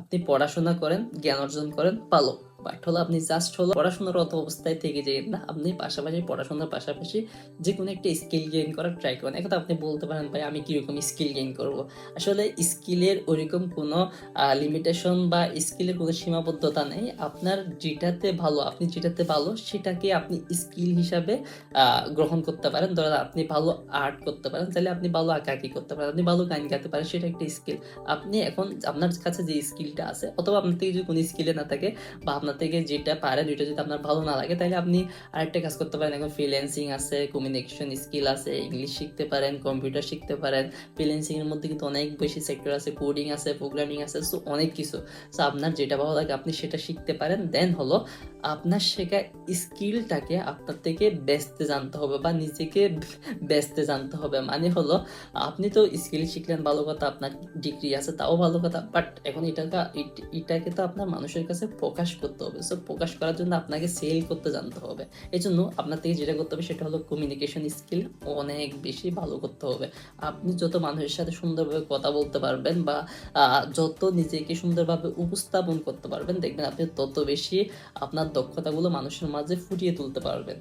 আপনি পড়াশোনা করেন, জ্ঞান অর্জন করেন, ভালো। বাট হলো আপনি জাস্ট হলো পড়াশোনারত অবস্থায় থেকে যেন না, আপনি পাশাপাশি পড়াশোনার পাশাপাশি যে কোনো একটা স্কিল গেইন করার ট্রাই করেন। এখন আপনি বলতে পারেন ভাই আমি কিরকম স্কিল গেইন করব। আসলে স্কিলের ওইরকম কোনো লিমিটেশন বা স্কিলের কোনো সীমাবদ্ধতা নেই। আপনার যেটাতে ভালো, আপনি যেটাতে ভালো সেটাকে আপনি স্কিল হিসাবে গ্রহণ করতে পারেন। ধরেন আপনি ভালো আর্ট করতে পারেন, তাহলে আপনি ভালো আঁকাআঁকি করতে পারেন, আপনি ভালো গান গাইতে পারেন, সেটা একটা স্কিল। আপনি এখন আপনার কাছে যে স্কিলটা আছে, অথবা আপনার থেকে যদি কোনো স্কিলে না থাকে বা আপনার থেকে যেটা পারেন ওইটা যদি আপনার ভালো না লাগে, তাহলে আপনি আরেকটা কাজ করতে পারেন। এখন ফ্রিল্যান্সিং আছে, কমিউনিকেশন স্কিল আছে, ইংলিশ শিখতে পারেন, কম্পিউটার শিখতে পারেন। ফ্রিল্যান্সিং এর মধ্যে কিন্তু অনেক বেশি সেক্টর আছে, কোডিং আছে, প্রোগ্রামিং আছে, সো অনেক কিছু। সো আপনার যেটা ভালো লাগে আপনি সেটা শিখতে পারেন। দেন হলো আপনার শেখা স্কিলটাকে আপনার থেকে বেচতে জানতে হবে বা নিজেকে বেচতে জানতে হবে। মানে হলো আপনি তো স্কিল শিখলেন, ভালো কথা, আপনার ডিগ্রি আছে, তাও ভালো কথা। বাট এখন এটাকে তো আপনার মানুষের কাছে প্রকাশ করতে হবে। সো প্রকাশ করার জন্য আপনাকে সেল করতে জানতে হবে। এই জন্য আপনার থেকে যেটা করতে হবে সেটা হলো কমিউনিকেশন স্কিল অনেক বেশি ভালো করতে হবে। আপনি যত মানুষের সাথে সুন্দরভাবে কথা বলতে পারবেন বা যত নিজেকে সুন্দরভাবে উপস্থাপন করতে পারবেন, দেখবেন আপনি তত বেশি আপনার দক্ষতাগুলো মানুষের মাঝে ফুটিয়ে তুলতে পারবেন।